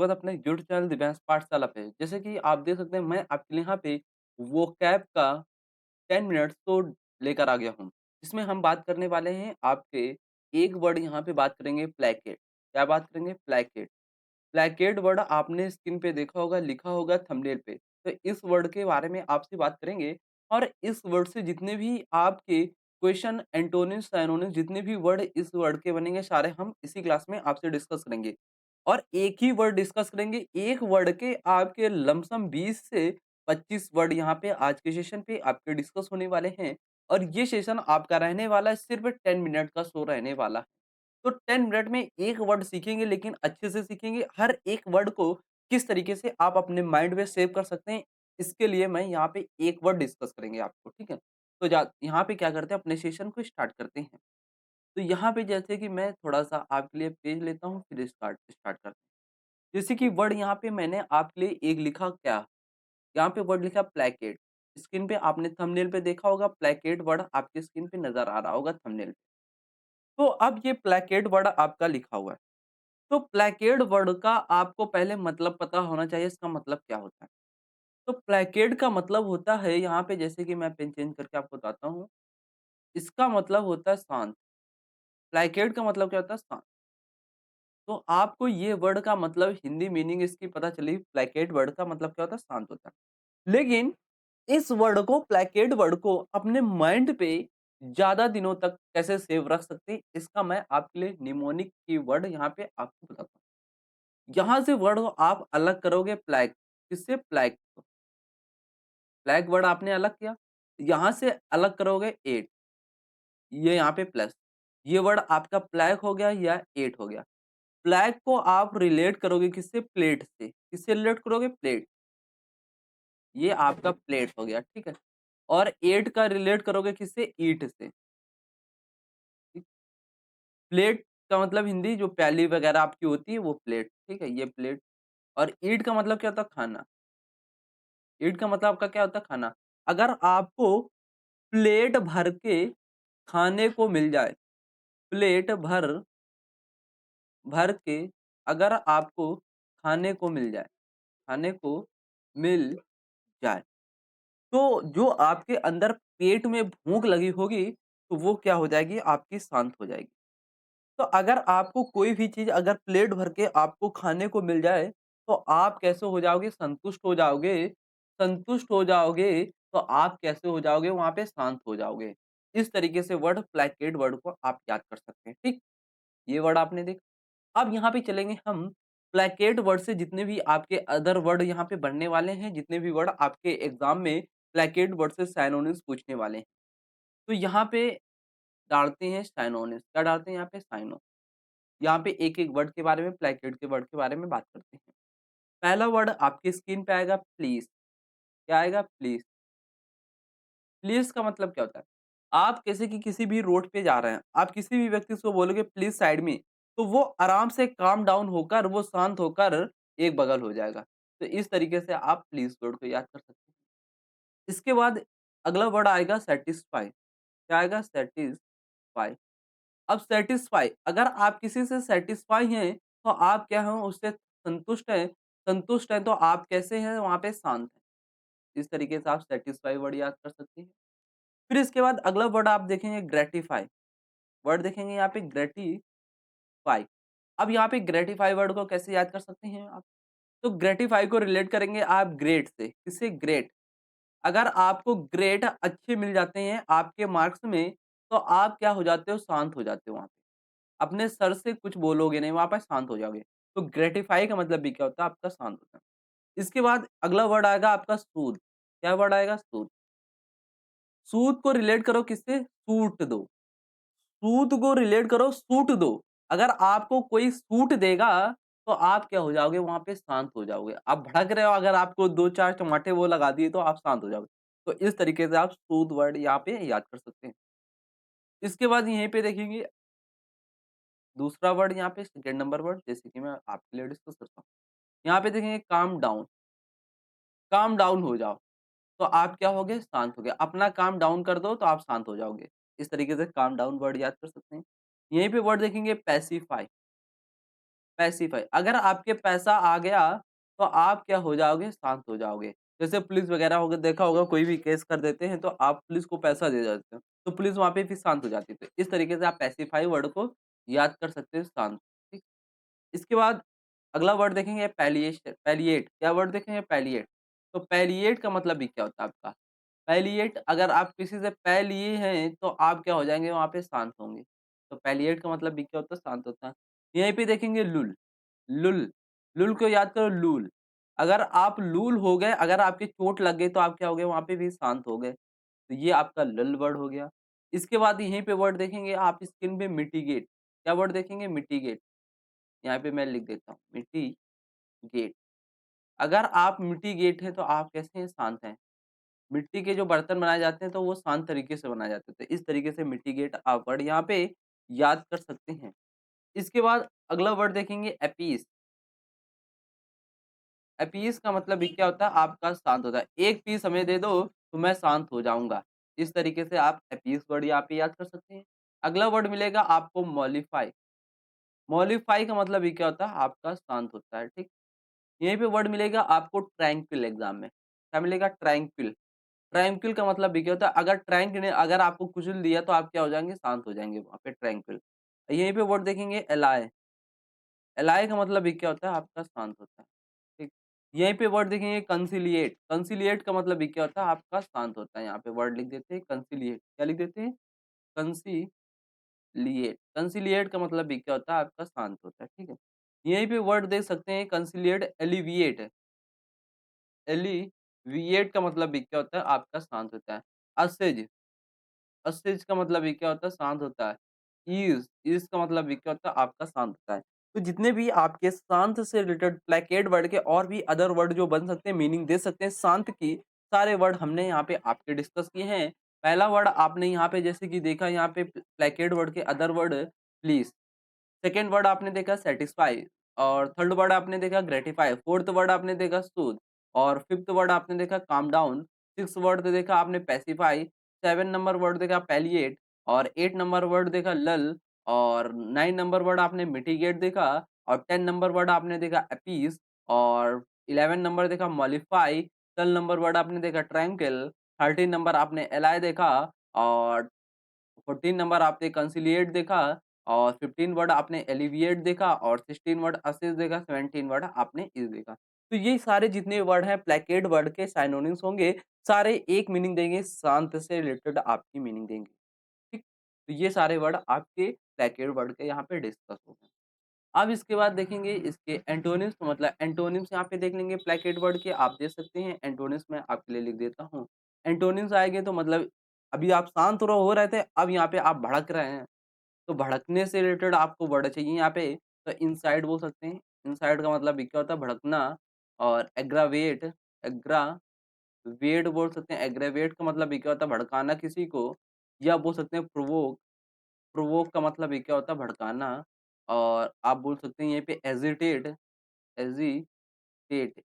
बाद अपने YouTube channel Divyansh पाठशाला पे। जैसे कि आप देख सकते हैं मैं आपके लिए यहाँ पे वोकैब का 10 मिनट्स तो लेकर आ गया हूँ। इसमें हम बात करने वाले हैं आपके एक वर्ड यहाँ पे बात करेंगे प्लेकेट। क्या बात करेंगे? प्लेकेट। प्लेकेट वर्ड आपने स्क्रीन पे देखा होगा, लिखा होगा थंबनेल पे। तो इस वर्ड के बारे में आपसे बात करेंगे और इस वर्ड से जितने भी आपके क्वेश्चन, एंटोनिम्स, सिनोनिम्स जितने भी वर्ड इस वर्ड के बनेंगे सारे हम इसी क्लास में आपसे डिस्कस करेंगे। और एक ही वर्ड डिस्कस करेंगे, एक वर्ड के आपके लमसम 20 से 25 वर्ड यहाँ पे आज के सेशन पे आपके डिस्कस होने वाले हैं और ये सेशन आपका रहने वाला है सिर्फ 10 मिनट का शो रहने वाला है। तो 10 मिनट में एक वर्ड सीखेंगे लेकिन अच्छे से सीखेंगे। हर एक वर्ड को किस तरीके से आप अपने माइंड में सेव कर सकते हैं, इसके लिए मैं यहाँ पे एक वर्ड डिस्कस करेंगे आपको, ठीक है? तो जा यहाँ पे क्या करते हैं अपने सेशन को स्टार्ट करते हैं। तो यहाँ पे जैसे कि मैं थोड़ा-सा आपके लिए पेज लेता हूँ फिर स्टार्ट स्टार्ट करते हैं। जैसे कि वर्ड यहाँ पे मैंने आपके लिए एक लिखा क्या? यहाँ पे वर्ड लिखा प्लेकेट। स्क्रीन पे आपने थंबनेल पे देखा होगा प्लेकेट वर्ड आपकी स्क्रीन पे नज़र आ रहा होगा थंबनेल पे। तो अब ये प्लेकेट वर्ड आपका लिखा हुआ है। तो प्लेकेट वर्ड का आपको पहले मतलब पता होना चाहिए इसका मतलब क्या होता है। तो प्लेकेट का मतलब होता है यहाँ पे जैसे कि मैं पेन चेंज करके आपको बताता हूँ। इसका मतलब होता है शांत। प्लेकेट का मतलब क्या होता है? शांत। तो आपको ये वर्ड का मतलब हिंदी मीनिंग इसकी पता चली प्लेकेट वर्ड का मतलब क्या होता है? शांत होता है। लेकिन इस वर्ड को प्लेकेट वर्ड को अपने माइंड पे ज़्यादा दिनों तक कैसे सेव रख सकते हैं, इसका मैं आपके लिए निमोनिक कीवर्ड यहाँ पे आपको बताता हूँ। यहाँ से वर्ड को आप अलग करोगे प्लैग, किससे? प्लैग को। प्लैग वर्ड आपने अलग किया, यहाँ से अलग करोगे 8, ये यहाँ पे प्लस। ये वर्ड आपका प्लैग हो गया या 8 हो गया। प्लैग को आप रिलेट करोगे किससे? प्लेट से। किससे रिलेट करोगे? प्लेट। ये आपका प्लेट हो गया, ठीक है? और 8 का रिलेट करोगे किससे? ईंट से। ठीक? प्लेट का मतलब हिंदी जो प्याली वगैरह आपकी होती है वो प्लेट, ठीक है? ये प्लेट और ईंट का मतलब क्या होता है? खाना। ईंट का मतलब आपका क्या होता है? खाना। अगर आपको प्लेट भर के खाने को मिल जाए, प्लेट भर भर के अगर आपको खाने को मिल जाए, खाने को मिल जाए, तो जो आपके अंदर पेट में भूख लगी होगी, तो वो क्या हो जाएगी? आपकी शांत हो जाएगी। तो अगर आपको कोई भी चीज़ अगर प्लेट भर के आपको खाने को मिल जाए, तो आप कैसे हो जाओगे? संतुष्ट हो जाओगे। संतुष्ट हो जाओगे, तो आप कैसे हो जाओगे? वहाँ पे शांत हो जाओगे। इस तरीके से वर्ड प्लेकेट वर्ड को आप याद कर सकते हैं, ठीक? ये वर्ड आपने देखा। अब यहाँ पे चलेंगे हम प्लेकेट वर्ड से जितने भी आपके अदर वर्ड यहाँ पे बनने वाले हैं, जितने भी वर्ड आपके एग्ज़ाम में प्लेकेट वर्ड से सिनोनिम्स पूछने वाले हैं। तो यहाँ पे डालते हैं सिनोनिम्स। क्या डालते हैं यहाँ पे? साइनो। यहाँ पे एक-एक वर्ड के बारे में, प्लेकेट के वर्ड के बारे में बात करते हैं। पहला वर्ड आपकी स्क्रीन पे आएगा प्लीज़। क्या आएगा? प्लीज़। प्लीज़ का मतलब क्या होता है? आप जैसे कि किसी भी रोड पे जा रहे हैं, आप किसी भी व्यक्ति को बोलोगे प्लीज़ साइड में, तो वो आराम से काम डाउन होकर, वो शांत होकर एक बगल हो जाएगा। तो इस तरीके से आप प्लीज़ वर्ड को याद कर सकते हैं। इसके बाद अगला वर्ड आएगा सैटिस्फाई। क्या आएगा? सैटिस्फाई। अब सैटिस्फाई अगर आप किसी से सैटिस्फाई हैं, तो आप क्या हैं? उससे संतुष्ट हैं। संतुष्ट हैं तो आप कैसे हैं? वहाँ पे शांत हैं। इस तरीके से आप सैटिस्फाई वर्ड याद कर सकते हैं। फिर इसके बाद अगला वर्ड आप देखेंगे ग्रैटिफाई। वर्ड देखेंगे यहाँ पे ग्रैटिफाई। अब यहाँ पे ग्रैटिफाई वर्ड को कैसे याद कर सकते हैं आप? तो ग्रैटिफाई को रिलेट करेंगे आप ग्रेट से। किससे? ग्रेट। अगर आपको ग्रेड अच्छे मिल जाते हैं आपके मार्क्स में, तो आप क्या हो जाते हो? शांत हो जाते हो वहाँ पे। अपने सर से कुछ बोलोगे नहीं, वहाँ पे शांत हो जाओगे। तो ग्रेटिफाई का मतलब भी क्या होता है? आपका शांत होना। इसके बाद अगला वर्ड आएगा आपका सूद। क्या वर्ड आएगा? सूद। सूद को रिलेट करो किससे? सूट दो। सूद को रिलेट करो सूट दो। अगर आपको कोई सूट देगा, तो आप क्या हो जाओगे? वहाँ पे शांत हो जाओगे। आप भड़क रहे हो अगर आपको 2-4 चमाटे वो लगा दिए, तो आप शांत हो जाओगे। तो इस तरीके से आप सूद वर्ड यहाँ पे याद कर सकते हैं। इसके बाद यहीं पे देखेंगे दूसरा वर्ड यहाँ पे सेकंड नंबर वर्ड जैसे कि मैं आपके लिए डिस्कस करता हूँ। यहाँ पे देखेंगे काम डाउन। काम डाउन हो जाओ, तो आप क्या होगे? शांत हो गए। अपना काम डाउन कर दो तो आप शांत हो जाओगे। इस तरीके से काम डाउन वर्ड याद कर सकते हैं। यहीं पे वर्ड देखेंगे पैसिफाई। पैसिफ़ाई। अगर आपके पैसा आ गया, तो आप क्या हो जाओगे, शांत हो जाओगे। जैसे पुलिस वगैरह होगा देखा होगा कोई भी केस कर देते हैं, तो आप पुलिस को पैसा दे देते हो, तो पुलिस वहाँ पे फिर शांत हो जाती है। तो इस तरीके से आप पैसिफ़ाई वर्ड को याद कर सकते हो शांत, ठीक। इसके बाद अगला वर्ड देखेंगे पैलिएट। क्या वर्ड देखेंगे? पैलिएट। तो पैलिएट का मतलब भी क्या होता है आपका? पैलिएट अगर आप किसी से पै लिए हैं, तो आप क्या हो जाएँगे वहाँ पे शांत होंगे। तो पैलिएट का मतलब भी क्या होता है? शांत होता है। यहीं पे देखेंगे लूल, लुल, लुल को याद करो लूल। अगर आप लूल हो गए, अगर आपके चोट लग गई तो आप क्या हो गए वहाँ पे भी शांत हो गए। तो ये आपका लुल वर्ड हो गया। इसके बाद यहीं पे वर्ड देखेंगे आप स्क्रीन पे मिटिगेट। क्या वर्ड देखेंगे? मिटिगेट। यहाँ पे मैं लिख देता हूँ मिटिगेट। अगर आप मिटिगेट हैं तो आप कैसे हैं? शांत हैं। मिट्टी के जो बर्तन बनाए जाते हैं तो वो शांत तरीके से बनाए जाते थे। इस तरीके से मिटिगेट आप वर्ड यहाँ पे याद कर सकते हैं। इसके बाद अगला वर्ड देखेंगे अपीस। अपीस का मतलब भी क्या होता है? आपका शांत होता है। एक पीस हमें दे दो तो मैं शांत हो जाऊँगा। इस तरीके से आप अपीस वर्ड यहाँ पे याद कर सकते हैं। अगला वर्ड मिलेगा आपको मॉलिफाई। मॉलिफाई का मतलब ये क्या होता है? आपका शांत होता है, ठीक? यहीं पे वर्ड मिलेगा आपको ट्रैंक्विल एग्ज़ाम में। क्या मिलेगा? ट्रैंक्विल। ट्रैंक्विल का मतलब भी क्या होता है? अगर ट्रैंक ने अगर आपको कुचल दिया तो आप क्या हो जाएँगे? शांत हो जाएँगे वहाँ पे ट्रैंक्विल। यहीं पे वर्ड देखेंगे एलाय। एलाय का मतलब भी क्या होता है? आपका शांत होता है, ठीक। यहीं पे वर्ड देखेंगे कंसिलिएट। कंसिलिएट का मतलब भी क्या होता है? आपका शांत होता है। यहाँ पे वर्ड लिख देते हैं कंसिलिएट। क्या लिख देते हैं? कंसिलिएट। कंसिलिएट का मतलब भी क्या होता है? आपका शांत होता है, ठीक है। यहीं पे वर्ड देख सकते हैं कंसिलिएट एलिविएट। एलिविएट का मतलब भी क्या होता है? आपका शांत होता है। असेज, असेज का मतलब ये क्या होता है? शांत होता है। ईज़ का मतलब ये क्या होता है? आपका शांत होता है। तो जितने भी आपके शांत से रिलेटेड प्लेकेट वर्ड के और भी अदर वर्ड जो बन सकते हैं, मीनिंग दे सकते हैं शांत की, सारे वर्ड हमने यहाँ पे आपके डिस्कस किए हैं। पहला वर्ड आपने यहाँ पे जैसे कि देखा यहाँ पे प्लेकेट वर्ड के other word please. Second word आपने देखा सैटिस्फाई और थर्ड वर्ड आपने देखा ग्रेटिफाई, फोर्थ वर्ड आपने देखा सूद और फिफ्थ वर्ड आपने देखा काम डाउन, सिक्स्थ वर्ड देखा आपने पैसिफाई, 7 नंबर वर्ड देखा पैलिएट और 8 नंबर वर्ड देखा लल और 9 नंबर वर्ड आपने मिटिगेट देखा और 10 नंबर वर्ड आपने देखा अपीस और 11 नंबर देखा मॉलिफाई, 12 नंबर वर्ड आपने देखा ट्रैंक्विल, 13 नंबर आपने एलाय देखा और 14 नंबर आपने कंसिलिएट देखा और 15 वर्ड आपने एलिविएट देखा और 16 वर्ड असिस्ट देखा, 17 वर्ड आपने इस देखा। तो ये सारे जितने वर्ड हैं प्लेकेट वर्ड के सिनोनिम्स होंगे, सारे एक मीनिंग देंगे, शांत से रिलेटेड आपकी मीनिंग देंगे, ठीक? तो ये सारे वर्ड आपके प्लेकेट वर्ड के यहाँ पे डिस्कस हो गए। अब इसके बाद देखेंगे इसके एंटोनिम्स मतलब एंटोनिम्स यहाँ पे देख लेंगे प्लेकेट वर्ड के आप देख सकते हैं एंटोनिम्स मैं आपके लिए लिख देता हूँ। एंटोनिम्स आएँगे तो मतलब अभी आप शांत हो रहे थे, अब यहाँ पे आप भड़क रहे हैं। तो भड़कने से रिलेटेड आपको वर्ड चाहिए यहाँ पे, तो इनसाइड बोल सकते हैं। इनसाइड का मतलब ये क्या होता है भड़कना और एग्रावेट बोल सकते हैं। एग्रावेट का मतलब ये क्या होता है भड़काना किसी को या बोल सकते हैं प्रोवोक। प्रोवोक का मतलब ये क्या होता है भड़काना और आप बोल सकते हैं यहीं पे एजिटेट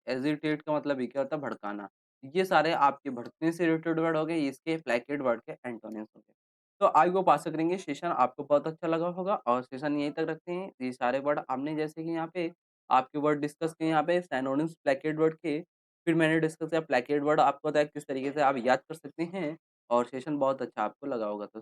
एजिटेट का मतलब ये क्या होता है भड़काना। ये सारे आपके भड़कने से रिलेटेड वर्ड हो गए, इसके प्लेकेट वर्ड के एंटोनिम्स हो गए। तो आई होप आशा करेंगे सेशन आपको बहुत अच्छा लगा होगा और सेशन यहीं तक रखते हैं। ये सारे वर्ड आपने जैसे कि यहाँ पे आपके वर्ड डिस्कस किए यहाँ पे सिनोनिम्स प्लेकेट वर्ड के, फिर मैंने डिस्कस किया प्लेकेट वर्ड आपको बताया किस तरीके से आप याद कर सकते हैं और सेशन बहुत अच्छा आपको लगा होगा। तो